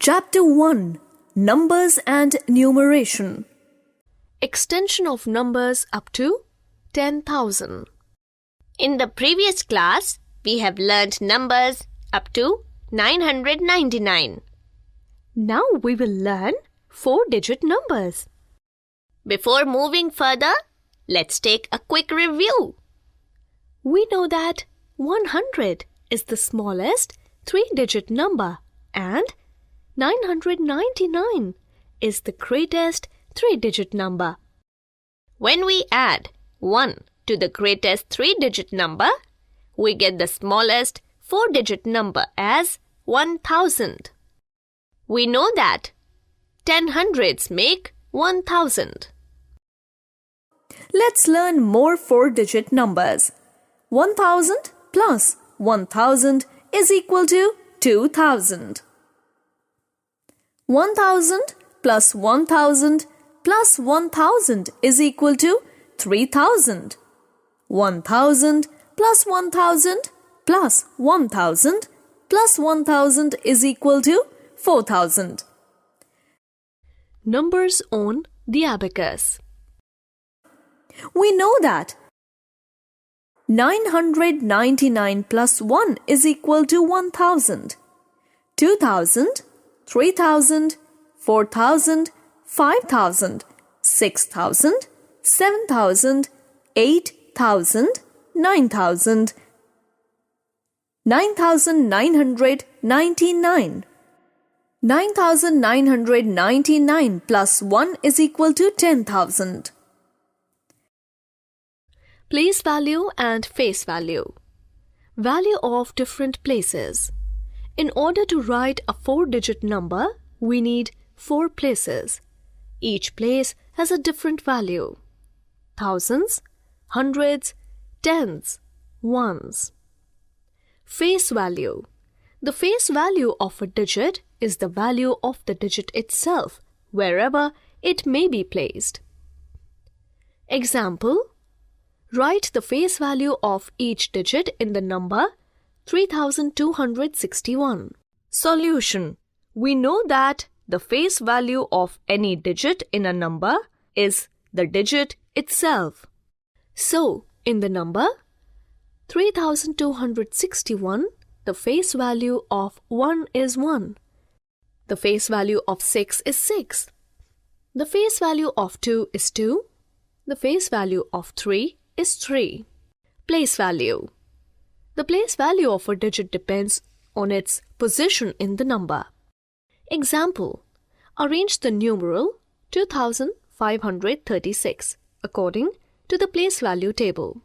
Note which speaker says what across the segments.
Speaker 1: Chapter 1 Numbers and Numeration.
Speaker 2: Extension of numbers up to 10,000.
Speaker 3: In the previous class, we have learnt numbers up to 999.
Speaker 2: Now we will learn 4-digit numbers.
Speaker 3: Before moving further, let's take a quick review.
Speaker 2: We know that 100 is the smallest 3-digit number and 999 is the greatest 3-digit number.
Speaker 3: When we add 1 to the greatest 3-digit number, we get the smallest 4-digit number as 1000. We know that 10 hundreds make 1000.
Speaker 1: Let's learn more 4-digit numbers. 1000 plus 1000 is equal to 2000. 1000 plus 1000 plus 1000 is equal to 3000. 1000 plus 1000 plus 1000 plus 1000 is equal to 4000.
Speaker 2: Numbers on the abacus.
Speaker 1: We know that 999 plus 1 is equal to 1000. 2000, 3000, 4000, 5000, 6000, 7000, 8000, 9000, 9999. 9999 plus 1 is equal to 10,000.
Speaker 2: Place value and face value. Value of different places. In order to write a 4-digit number, we need 4 places. Each place has a different value. Thousands, hundreds, tens, ones. Face value. The face value of a digit is the value of the digit itself, wherever it may be placed. Example: write the face value of each digit in the number 3261. Solution: we know that the face value of any digit in a number is the digit itself. So, in the number 3261, the face value of 1 is 1. The face value of 6 is 6. The face value of 2 is 2. The face value of 3 is 3. Place value. The place value of a digit depends on its position in the number. Example: arrange the numeral 2536 according to the place value table.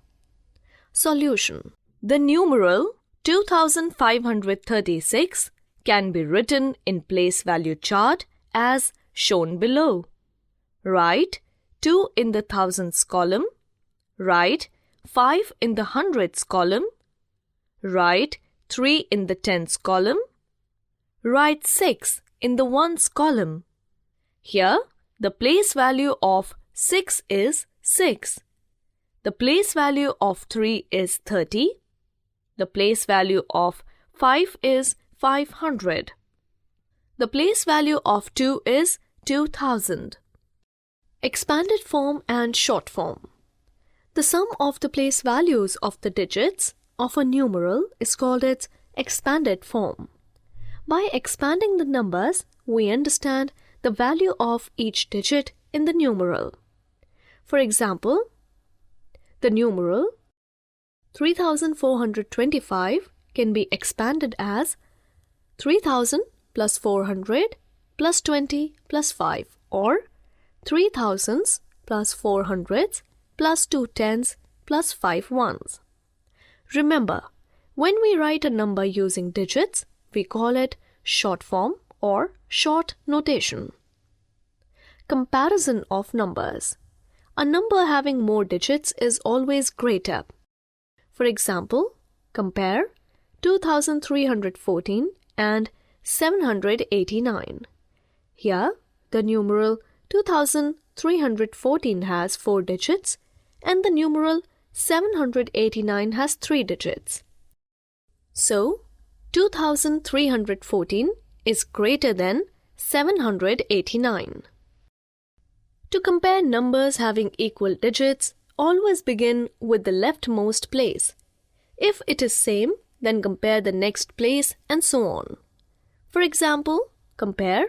Speaker 2: Solution: the numeral 2536 can be written in place value chart as shown below. Write 2 in the thousands column. Write 5 in the hundreds column. Write 3 in the tens column. Write 6 in the ones column. Here, the place value of 6 is 6. The place value of 3 is 30. The place value of 5 is 500. The place value of 2 is 2000. Expanded form and short form. The sum of the place values of the digits of a numeral is called its expanded form. By expanding the numbers, we understand the value of each digit in the numeral. For example, the numeral 3425 can be expanded as 3000 plus 400 plus 20 plus 5, or 3000s plus 400s plus 2 tens plus 5 ones. Remember, when we write a number using digits, we call it short form or short notation. Comparison of numbers. A number having more digits is always greater. For example, compare 2314 and 789. Here, the numeral 2314 has 4 digits and the numeral 789 has 3 digits. So, 2314 is greater than 789. To compare numbers having equal digits, always begin with the leftmost place. If it is same, then compare the next place and so on. For example, compare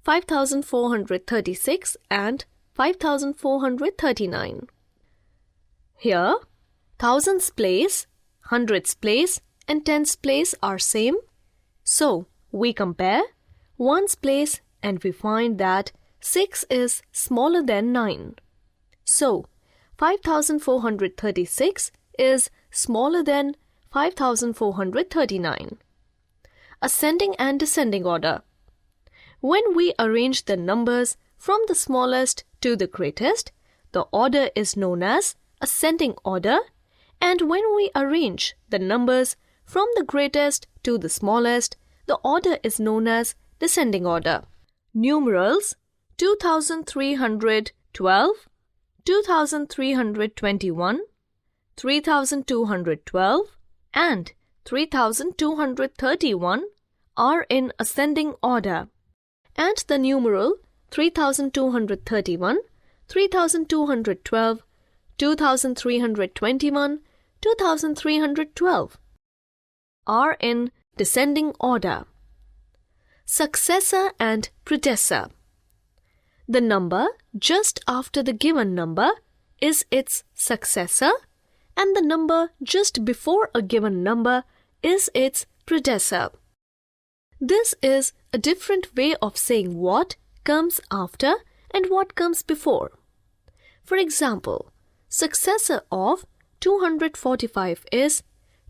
Speaker 2: 5436 and 5439. Here, thousands place, hundreds place and tens place are same. So, we compare ones place and we find that 6 is smaller than 9. So, 5436 is smaller than 5439. Ascending and descending order. When we arrange the numbers from the smallest to the greatest, the order is known as ascending order, and when we arrange the numbers from the greatest to the smallest, the order is known as descending order. Numerals 2312, 2321, 3212 and 3231 are in ascending order, and the numeral 3231, 3212, 2321, 2312 are in descending order. Successor and predecessor. The number just after the given number is its successor, and the number just before a given number is its predecessor. This is a different way of saying what comes after and what comes before. For example, successor of 245 is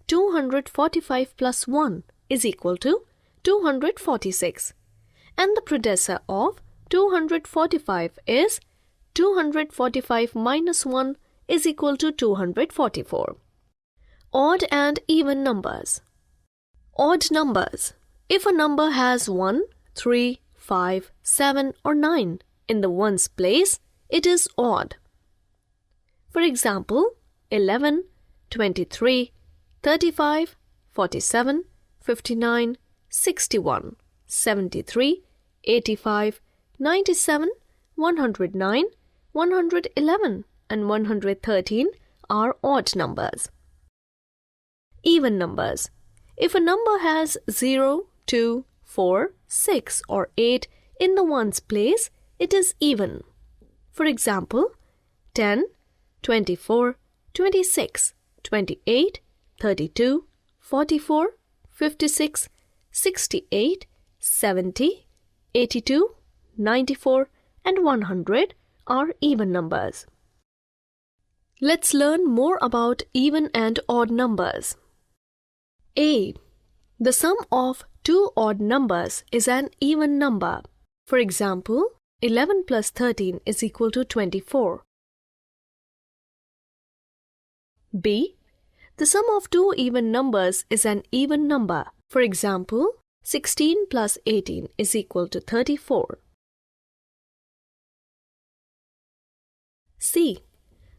Speaker 2: 245 plus 1 is equal to 246, and the predecessor of 245 is 245 minus 1 is equal to 244. Odd and even numbers. Odd numbers. If a number has 1, 3, 5, 7 or 9 in the ones place, it is odd. For example, 11, 23, 35, 47, 59, 61, 73, 85, 97, 109, 111 and 113 are odd numbers. Even numbers. If a number has 0, 2, 4, 6 or 8 in the ones place, it is even. For example, 10, 24, 26, 28, 32, 44, 56, 68, 70, 82, 94 and 100 are even numbers. Let's learn more about even and odd numbers. A. The sum of two odd numbers is an even number. For example, 11 plus 13 is equal to 24. B. The sum of two even numbers is an even number. For example, 16 plus 18 is equal to 34. C.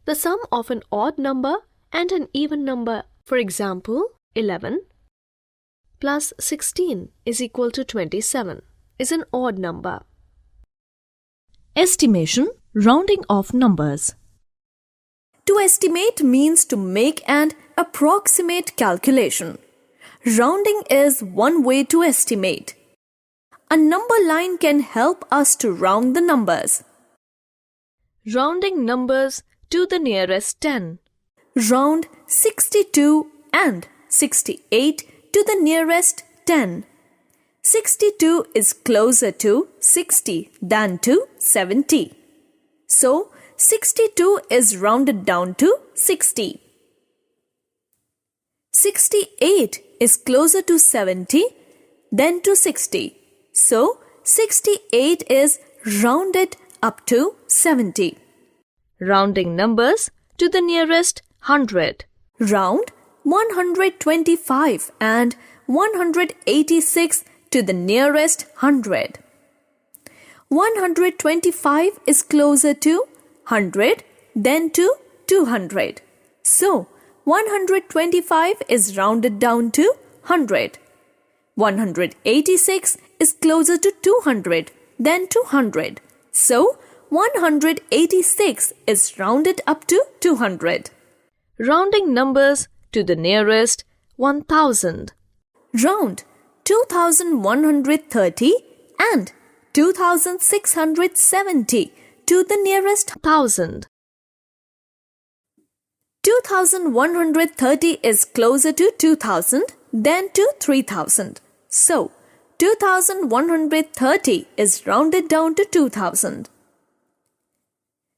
Speaker 2: The sum of an odd number and an even number, for example, 11 plus 16 is equal to 27, is an odd number.
Speaker 1: Estimation, rounding of numbers. To estimate means to make an approximate calculation. Rounding is one way to estimate. A number line can help us to round the numbers.
Speaker 2: Rounding numbers to the nearest 10.
Speaker 1: Round 62 and 68 to the nearest 10. 62 is closer to 60 than to 70. So, 62 is rounded down to 60. 68 is closer to 70 than to 60. So, 68 is rounded up to 70.
Speaker 2: Rounding numbers to the nearest 100.
Speaker 1: Round 125 and 186 to the nearest 100. 125 is closer to 100 than to 200. So, 125 is rounded down to 100. 186 is closer to 200 than 200. So, 186 is rounded up to 200.
Speaker 2: Rounding numbers to the nearest 1000.
Speaker 1: Round 2130 and 2670 to the nearest
Speaker 2: 1000.
Speaker 1: 2130 is closer to 2000 than to 3000. So, 2130 is rounded down to 2000.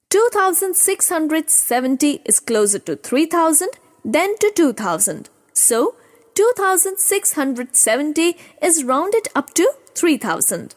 Speaker 1: 2670 is closer to 3000 than to 2000. So, 2670 is rounded up to 3000.